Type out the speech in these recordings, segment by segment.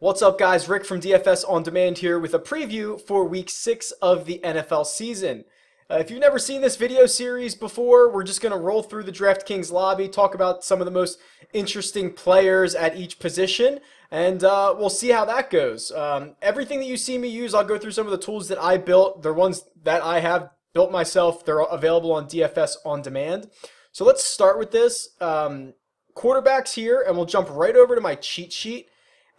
What's up, guys? Rick from DFS On Demand here with a preview for Week 6 of the NFL season. If you've never seen this video series before, we're just going to roll through the DraftKings lobby, talk about some of the most interesting players at each position, and we'll see how that goes. Everything that you see me use, I'll go through some of the tools that I built. They're ones that I have built myself. They're available on DFS On Demand. So let's start with this. Quarterbacks here, and we'll jump right over to my cheat sheet.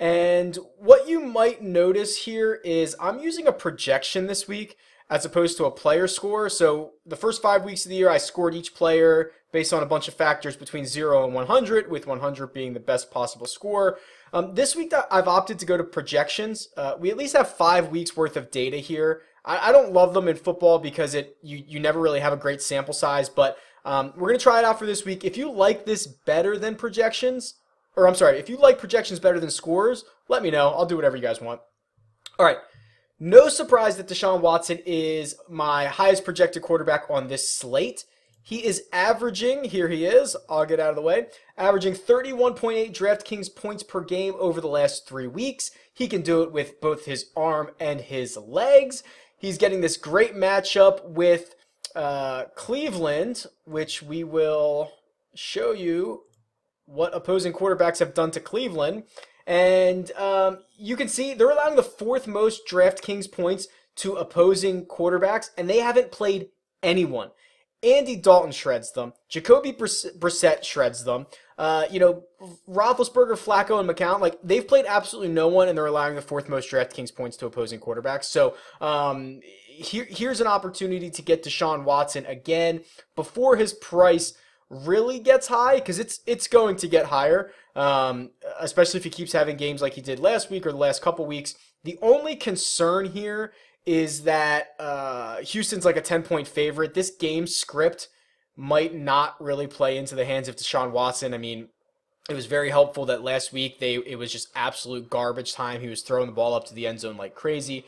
And what you might notice here is I'm using a projection this week as opposed to a player score. So the first 5 weeks of the year, I scored each player based on a bunch of factors between 0 and 100, with 100 being the best possible score. This week, I've opted to go to projections. We at least have 5 weeks worth of data here. I don't love them in football because you never really have a great sample size, but we're going to try it out for this week. If you like this better than projections, or I'm sorry, if you like projections better than scores, let me know. I'll do whatever you guys want. All right. No surprise that Deshaun Watson is my highest projected quarterback on this slate. He is averaging, here he is, I'll get out of the way, averaging 31.8 DraftKings points per game over the last 3 weeks. He can do it with both his arm and his legs. He's getting this great matchup with Cleveland, which we will show you what opposing quarterbacks have done to Cleveland. And you can see they're allowing the 4th most DraftKings points to opposing quarterbacks, and they haven't played anyone. Andy Dalton shreds them. Jacoby Brissett shreds them. Roethlisberger, Flacco, and McCown, like, they've played absolutely no one, and they're allowing the 4th most DraftKings points to opposing quarterbacks. So here's an opportunity to get Deshaun Watson again before his price really gets high, because it's going to get higher, especially if he keeps having games like he did last week or the last couple weeks. The only concern here is that Houston's like a 10-point favorite. This game script might not really play into the hands of Deshaun Watson. I mean, it was very helpful that last week it was just absolute garbage time. He was throwing the ball up to the end zone like crazy.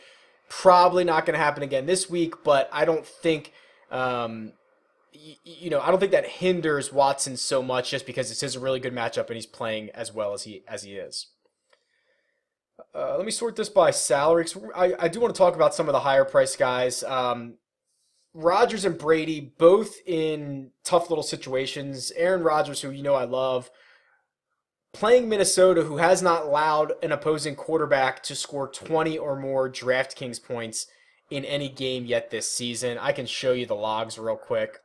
Probably not going to happen again this week, but I don't think I don't think that hinders Watson so much, just because this is a really good matchup and he's playing as well as he is. Let me sort this by salary, because I do want to talk about some of the higher price guys. Rodgers and Brady, both in tough little situations. Aaron Rodgers, who I love, playing Minnesota, who has not allowed an opposing quarterback to score 20 or more DraftKings points in any game yet this season. I can show you the logs real quick.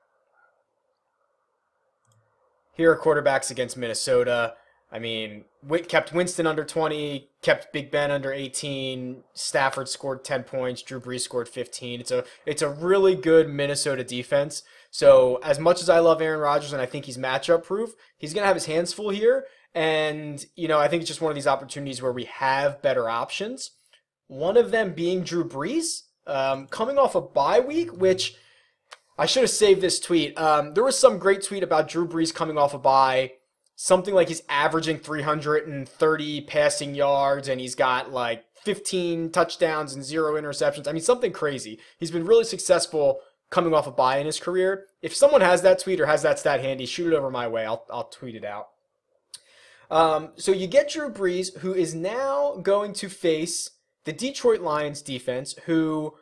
Here are quarterbacks against Minnesota. I mean, kept Winston under 20, kept Big Ben under 18. Stafford scored 10 points. Drew Brees scored 15. It's a really good Minnesota defense. So as much as I love Aaron Rodgers and I think he's matchup proof, he's going to have his hands full here. And, I think it's just one of these opportunities where we have better options. One of them being Drew Brees, coming off a bye week, which I should have saved this tweet. There was some great tweet about Drew Brees coming off a bye. Something like he's averaging 330 passing yards and he's got like 15 touchdowns and 0 interceptions. I mean, something crazy. He's been really successful coming off a bye in his career. If someone has that tweet or has that stat handy, shoot it over my way. I'll tweet it out. So you get Drew Brees, who is now going to face the Detroit Lions defense, who,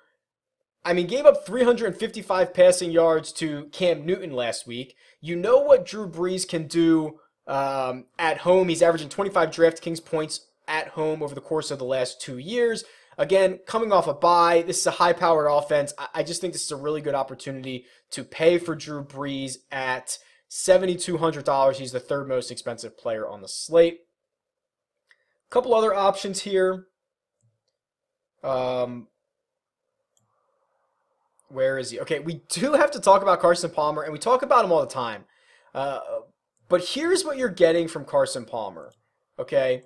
gave up 355 passing yards to Cam Newton last week. You know what Drew Brees can do at home. He's averaging 25 DraftKings points at home over the course of the last 2 years. Again, coming off a bye, this is a high-powered offense. I just think this is a really good opportunity to pay for Drew Brees at $7,200. He's the 3rd most expensive player on the slate. A couple other options here. Where is he? Okay, we do have to talk about Carson Palmer, and we talk about him all the time. But here's what you're getting from Carson Palmer, okay?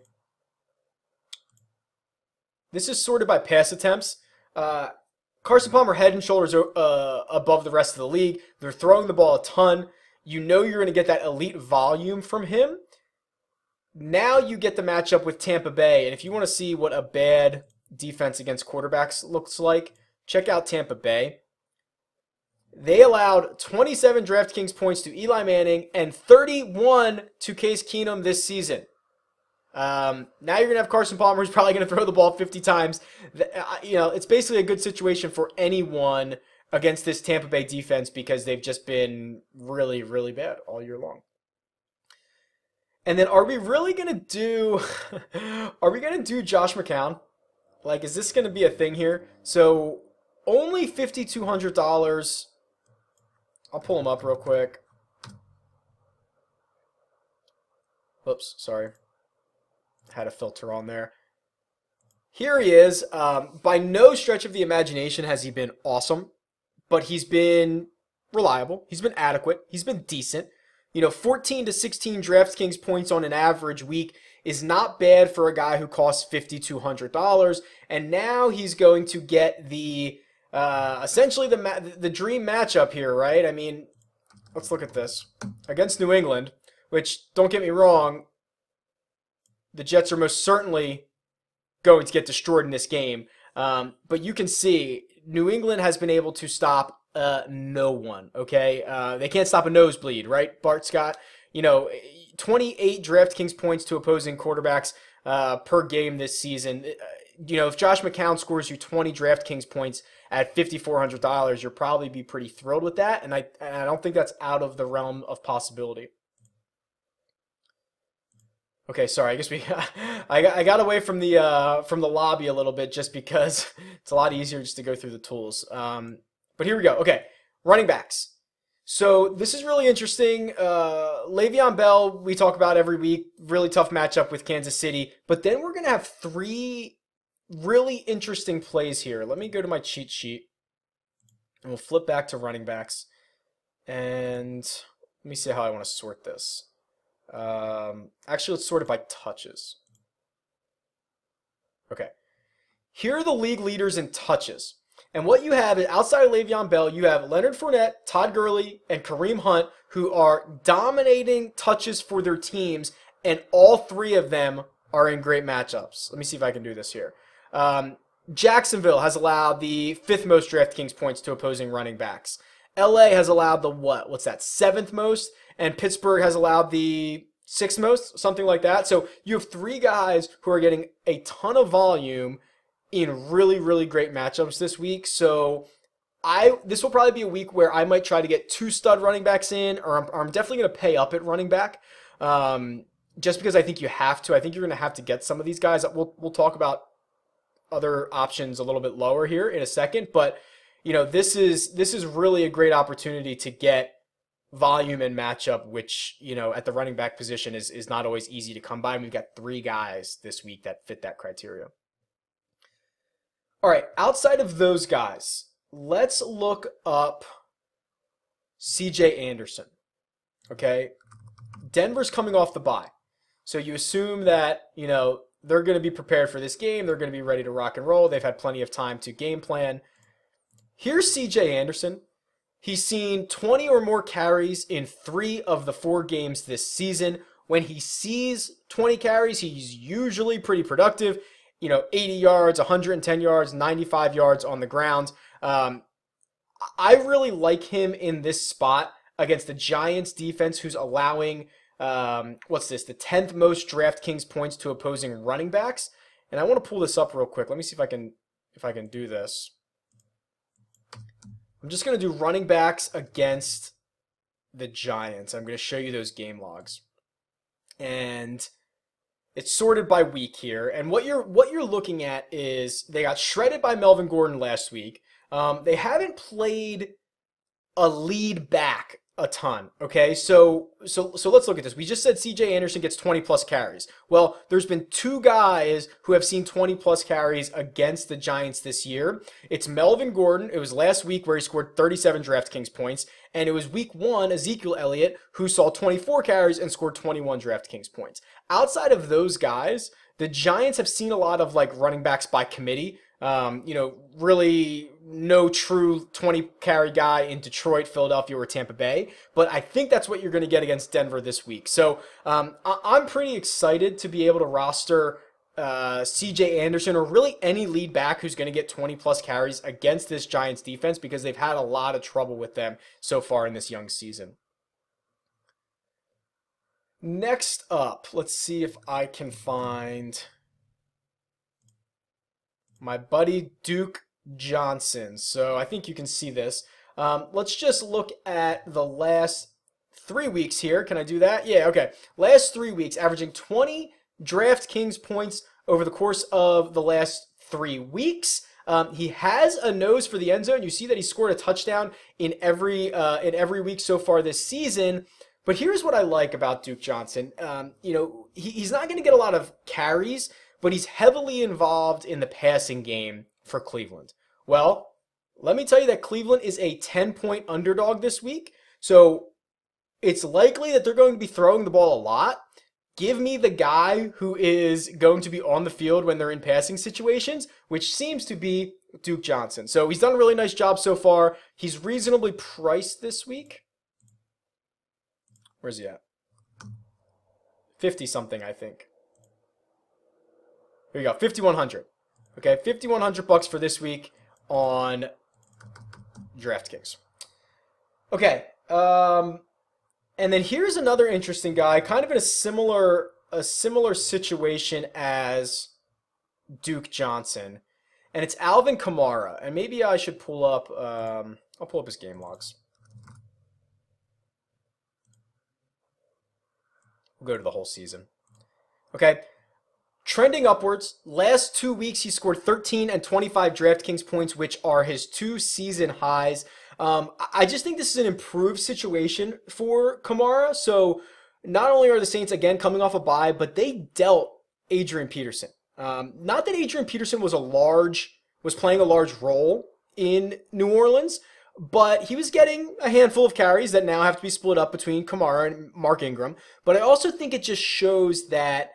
This is sorted by pass attempts. Carson Palmer head and shoulders above the rest of the league. They're throwing the ball a ton. You know you're going to get that elite volume from him. Now you get the matchup with Tampa Bay, and if you want to see what a bad defense against quarterbacks looks like, check out Tampa Bay. They allowed 27 DraftKings points to Eli Manning and 31 to Case Keenum this season. Now you're going to have Carson Palmer, who's probably going to throw the ball 50 times. It's basically a good situation for anyone against this Tampa Bay defense because they've just been really, really bad all year long. And then are we really going to do Josh McCown? Like, is this going to be a thing here? So only $5,200. I'll pull him up real quick. Oops, sorry. Had a filter on there. Here he is. By no stretch of the imagination has he been awesome, but he's been reliable. He's been adequate. He's been decent. 14 to 16 DraftKings points on an average week is not bad for a guy who costs $5,200. And now he's going to get the essentially the dream matchup here, right? I mean, let's look at this against New England, which, don't get me wrong, the Jets are most certainly going to get destroyed in this game. But you can see New England has been able to stop no one, okay? They can't stop a nosebleed, right, Bart Scott? 28 DraftKings points to opposing quarterbacks per game this season. If Josh McCown scores you 20 DraftKings points at $5,400, you'll probably be pretty thrilled with that, and I don't think that's out of the realm of possibility. Okay, sorry. I guess I got away from the lobby a little bit just because it's a lot easier just to go through the tools. But here we go. Okay, running backs. So this is really interesting. Le'Veon Bell, we talk about every week. Really tough matchup with Kansas City. But then we're going to have three really interesting plays here. Let me go to my cheat sheet. And we'll flip back to running backs. And let me see how I want to sort this. Actually, let's sort it by touches. Okay. Here are the league leaders in touches. And what you have is, outside of Le'Veon Bell, you have Leonard Fournette, Todd Gurley, and Kareem Hunt, who are dominating touches for their teams, and all three of them are in great matchups. Let me see if I can do this here. Jacksonville has allowed the 5th most DraftKings points to opposing running backs. LA has allowed the what's that, 7th most? And Pittsburgh has allowed the 6th most, something like that. So you have three guys who are getting a ton of volume in really, really great matchups this week. So this will probably be a week where I might try to get 2 stud running backs in, or I'm definitely going to pay up at running back, just because I think you have to. I think you're going to have to get some of these guys. We'll talk about other options a little bit lower here in a second, but this is really a great opportunity to get volume and matchup, which, at the running back position is not always easy to come by. And we've got 3 guys this week that fit that criteria. All right, outside of those guys, let's look up CJ Anderson. Okay, Denver's coming off the bye. So you assume that, they're going to be prepared for this game. They're going to be ready to rock and roll. They've had plenty of time to game plan. Here's CJ Anderson. He's seen 20 or more carries in 3 of the 4 games this season. When he sees 20 carries, he's usually pretty productive. 80 yards, 110 yards, 95 yards on the ground. I really like him in this spot against the Giants defense, who's allowing, the 10th most DraftKings points to opposing running backs. And I want to pull this up real quick. Let me see if I can do this. I'm just going to do running backs against the Giants. I'm going to show you those game logs. And it's sorted by week here. And what you're looking at is they got shredded by Melvin Gordon last week. They haven't played a lead back a ton, okay? So let's look at this. We just said CJ Anderson gets 20 plus carries. Well, there's been 2 guys who have seen 20 plus carries against the Giants this year. It's Melvin Gordon. It was last week where he scored 37 DraftKings points, and it was week 1, Ezekiel Elliott, who saw 24 carries and scored 21 DraftKings points. Outside of those guys, the Giants have seen a lot of running backs by committee. Really no true 20 carry guy in Detroit, Philadelphia, or Tampa Bay. But I think that's what you're going to get against Denver this week. So I'm pretty excited to be able to roster CJ Anderson, or really any lead back who's going to get 20 plus carries against this Giants defense, because they've had a lot of trouble with them so far in this young season. Next up, let's see if I can find my buddy Duke Johnson. So I think you can see this. Let's just look at the last 3 weeks here. Can I do that? Yeah, okay. Last 3 weeks, averaging 20 DraftKings points over the course of the last 3 weeks. He has a nose for the end zone. You see that he scored a touchdown in every week so far this season. But here's what I like about Duke Johnson. He's not going to get a lot of carries, but he's heavily involved in the passing game for Cleveland. Well, let me tell you that Cleveland is a 10-point underdog this week. So it's likely that they're going to be throwing the ball a lot. Give me the guy who is going to be on the field when they're in passing situations, which seems to be Duke Johnson. So he's done a really nice job so far. He's reasonably priced this week. Where's he at? 50-something, I think. Here you go, 5,100. Okay, 5,100 bucks for this week on DraftKings. Okay, and then here's another interesting guy, kind of in a similar situation as Duke Johnson, and it's Alvin Kamara. And maybe I should pull up. I'll pull up his game logs. We'll go to the whole season. Okay. Trending upwards. Last 2 weeks, he scored 13 and 25 DraftKings points, which are his 2 season highs. I just think this is an improved situation for Kamara. So not only are the Saints, again, coming off a bye, but they dealt Adrian Peterson. Not that Adrian Peterson was playing a large role in New Orleans, but he was getting a handful of carries that now have to be split up between Kamara and Mark Ingram. But I also think it just shows that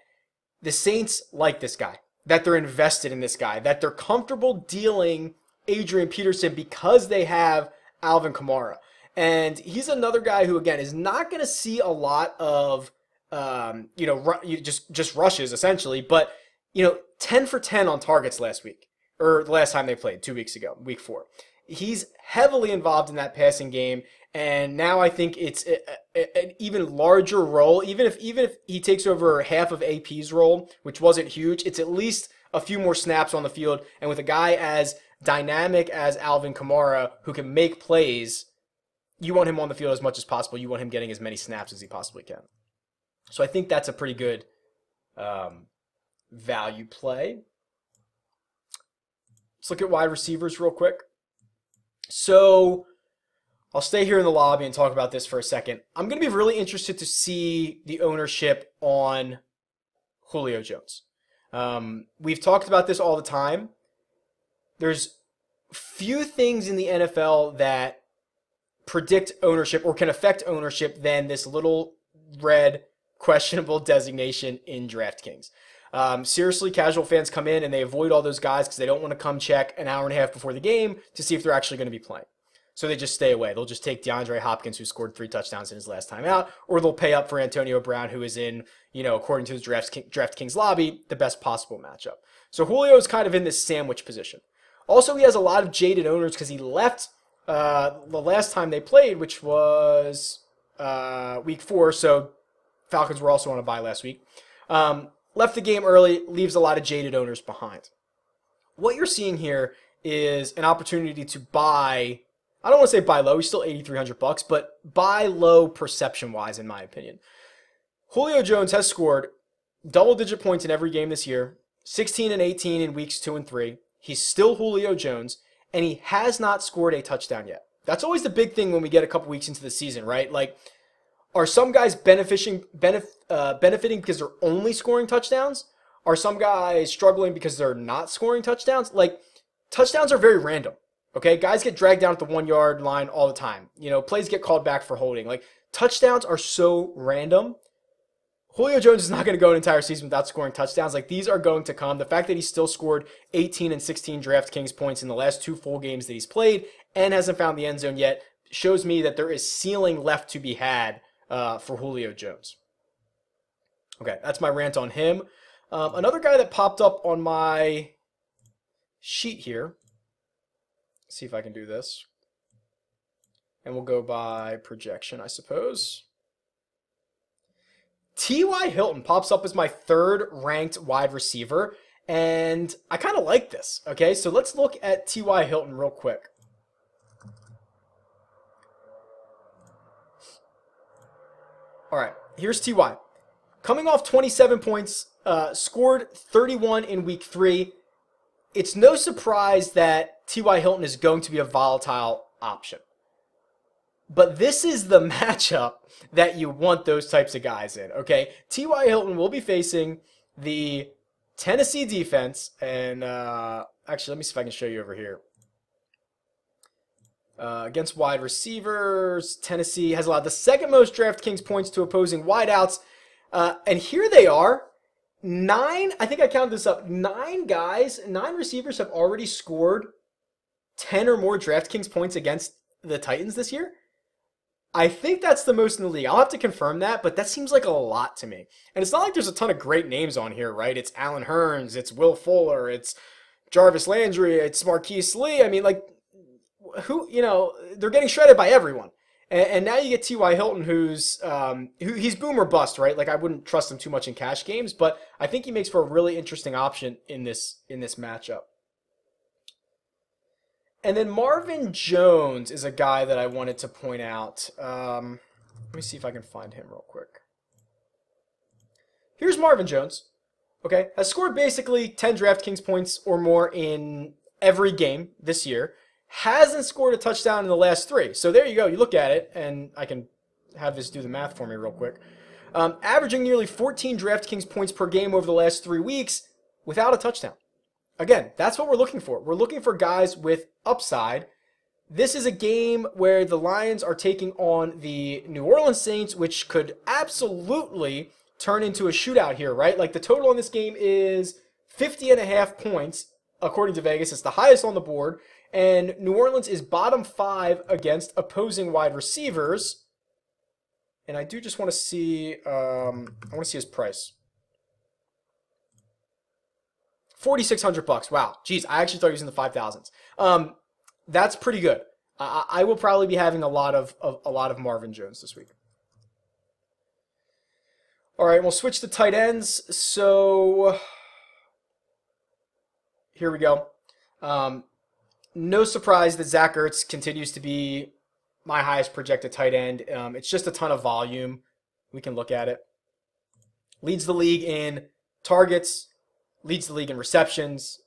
the Saints like this guy, that they're invested in this guy, that they're comfortable dealing Adrian Peterson because they have Alvin Kamara. And he's another guy who, again, is not going to see a lot of, just rushes, essentially. But, 10 for 10 on targets last week, or the last time they played, 2 weeks ago, week 4. He's heavily involved in that passing game, and now I think it's an even larger role. Even if he takes over half of AP's role, which wasn't huge, it's at least a few more snaps on the field. And with a guy as dynamic as Alvin Kamara, who can make plays, you want him on the field as much as possible. You want him getting as many snaps as he possibly can. So I think that's a pretty good value play. Let's look at wide receivers real quick. So I'll stay here in the lobby and talk about this for a second. I'm going to be really interested to see the ownership on Julio Jones. We've talked about this all the time. There's few things in the NFL that predict ownership or can affect ownership than this little red questionable designation in DraftKings. Seriously, casual fans come in and they avoid all those guys because they don't want to come check an hour and a half before the game to see if they're actually going to be playing. So they just stay away. They'll just take DeAndre Hopkins, who scored 3 touchdowns in his last time out, or they'll pay up for Antonio Brown, who is in, according to the DraftKings lobby, the best possible matchup. So Julio is kind of in this sandwich position. Also, he has a lot of jaded owners because he left the last time they played, which was week 4. So Falcons were also on a bye last week. Left the game early, leaves a lot of jaded owners behind. What you're seeing here is an opportunity to buy. I don't want to say buy low. He's still $8,300, but buy low perception-wise, in my opinion. Julio Jones has scored double-digit points in every game this year, 16 and 18 in weeks 2 and 3. He's still Julio Jones, and he has not scored a touchdown yet. That's always the big thing when we get a couple weeks into the season, right? Like, are some guys benefiting because they're only scoring touchdowns? Are some guys struggling because they're not scoring touchdowns? Like, touchdowns are very random. Okay, guys get dragged down at the 1 yard line all the time. Plays get called back for holding. Like, touchdowns are so random. Julio Jones is not going to go an entire season without scoring touchdowns. Like, these are going to come. The fact that he still scored 18 and 16 DraftKings points in the last 2 full games that he's played and hasn't found the end zone yet shows me that there is ceiling left to be had for Julio Jones. Okay, that's my rant on him. Another guy that popped up on my sheet here. See if I can do this. And we'll go by projection, I suppose. T.Y. Hilton pops up as my third ranked wide receiver, and I kind of like this. Okay, so let's look at T.Y. Hilton real quick. All right, here's T.Y. Coming off 27 points, scored 31 in week 3. It's no surprise that T.Y. Hilton is going to be a volatile option. But this is the matchup that you want those types of guys in, okay? T.Y. Hilton will be facing the Tennessee defense, and actually, let me see if I can show you over here. Against wide receivers, Tennessee has allowed the second most DraftKings points to opposing wideouts. And here they are. 9, I think I counted this up, 9 receivers have already scored 10 or more DraftKings points against the Titans this year. I think that's the most in the league. I'll have to confirm that, but that seems like a lot to me. And it's not like there's a ton of great names on here, right? It's Allen Hurns, it's Will Fuller, it's Jarvis Landry, it's Marquise Lee. I mean, like, who, they're getting shredded by everyone. And now you get T.Y. Hilton, he's boom or bust, right? Like, I wouldn't trust him too much in cash games, but I think he makes for a really interesting option in this matchup. And then Marvin Jones is a guy that I wanted to point out. Let me see if I can find him real quick. Here's Marvin Jones. Okay, has scored basically 10 DraftKings points or more in every game this year. Hasn't scored a touchdown in the last 3. So there you go. You look at it, and I can have this do the math for me real quick. Averaging nearly 14 DraftKings points per game over the last 3 weeks without a touchdown. Again, that's what we're looking for. We're looking for guys with upside. This is a game where the Lions are taking on the New Orleans Saints, which could absolutely turn into a shootout here, right? Like, the total on this game is 50.5 points, according to Vegas. It's the highest on the board. And New Orleans is bottom 5 against opposing wide receivers. And I do just want to see, I want to see his price. $4,600. Wow. Geez, I actually thought he was in the 5,000s. That's pretty good. I will probably be having a lot of Marvin Jones this week. All right, we'll switch to tight ends. So here we go. No surprise that Zach Ertz continues to be my highest projected tight end. It's just a ton of volume. We can look at it. Leads the league in targets, leads the league in receptions,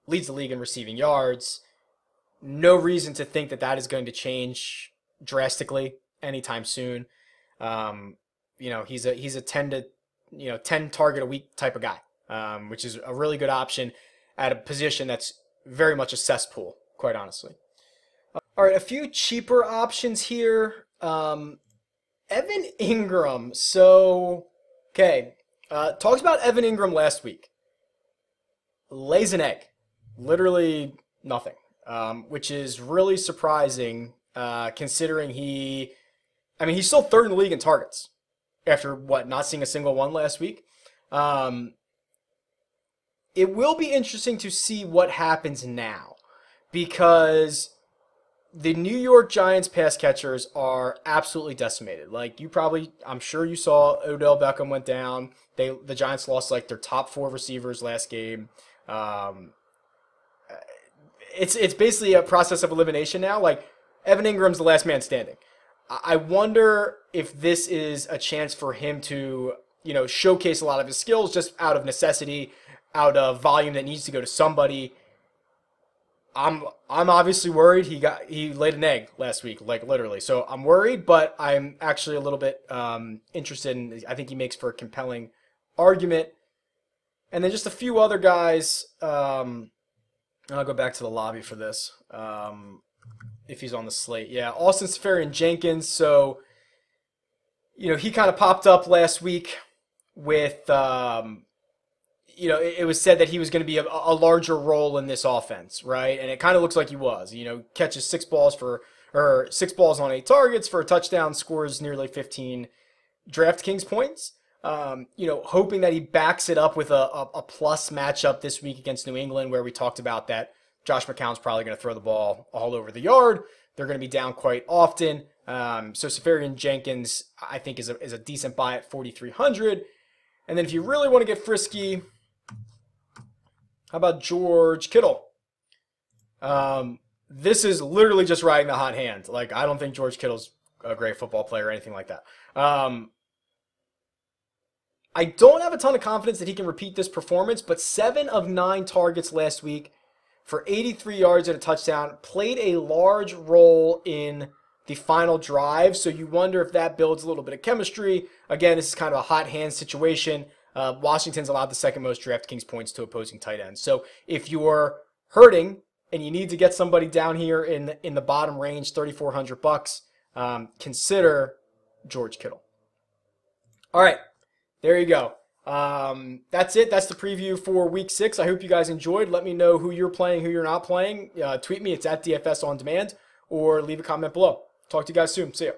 leads the league in receiving yards. No reason to think that that is going to change drastically anytime soon. He's a 10 target a week type of guy, which is a really good option at a position that's very much a cesspool, quite honestly. All right, a few cheaper options here. Evan Ingram. So, okay, talked about Evan Ingram last week. Lays an egg. Literally nothing, which is really surprising considering he's still third in the league in targets after, not seeing a single one last week. It will be interesting to see what happens now, because the New York Giants pass catchers are absolutely decimated. Like, I'm sure you saw Odell Beckham went down. The Giants lost like their top 4 receivers last game. It's basically a process of elimination now. Like, Evan Ingram's the last man standing. I wonder if this is a chance for him to, showcase a lot of his skills just out of necessity, out of volume that needs to go to somebody. I'm obviously worried. He laid an egg last week, like literally. So I'm worried, but I'm actually a little bit interested in. I think he makes for a compelling argument. And then just a few other guys. And I'll go back to the lobby for this. If he's on the slate, yeah, Austin Seferian-Jenkins. So, he kind of popped up last week with. It was said that he was going to be a larger role in this offense, right? And it kind of looks like he was. Catches 6 balls on 8 targets for a touchdown, scores nearly 15 DraftKings points. Hoping that he backs it up with a plus matchup this week against New England, where we talked about that Josh McCown's probably going to throw the ball all over the yard. They're going to be down quite often. So Safarian Jenkins, I think, is a decent buy at 4,300. And then if you really want to get frisky, how about George Kittle? This is literally just riding the hot hand. Like, I don't think George Kittle's a great football player or anything like that. I don't have a ton of confidence that he can repeat this performance, but 7 of 9 targets last week for 83 yards and a touchdown, played a large role in the final drive, so you wonder if that builds a little bit of chemistry. Again, this is kind of a hot hand situation. Washington's allowed the second most DraftKings points to opposing tight ends. So if you're hurting and you need to get somebody down here in the bottom range, $3,400, consider George Kittle. All right. There you go. That's it. That's the preview for Week 6. I hope you guys enjoyed. Let me know who you're playing, who you're not playing. Tweet me. It's at DFS On Demand, or leave a comment below. Talk to you guys soon. See ya.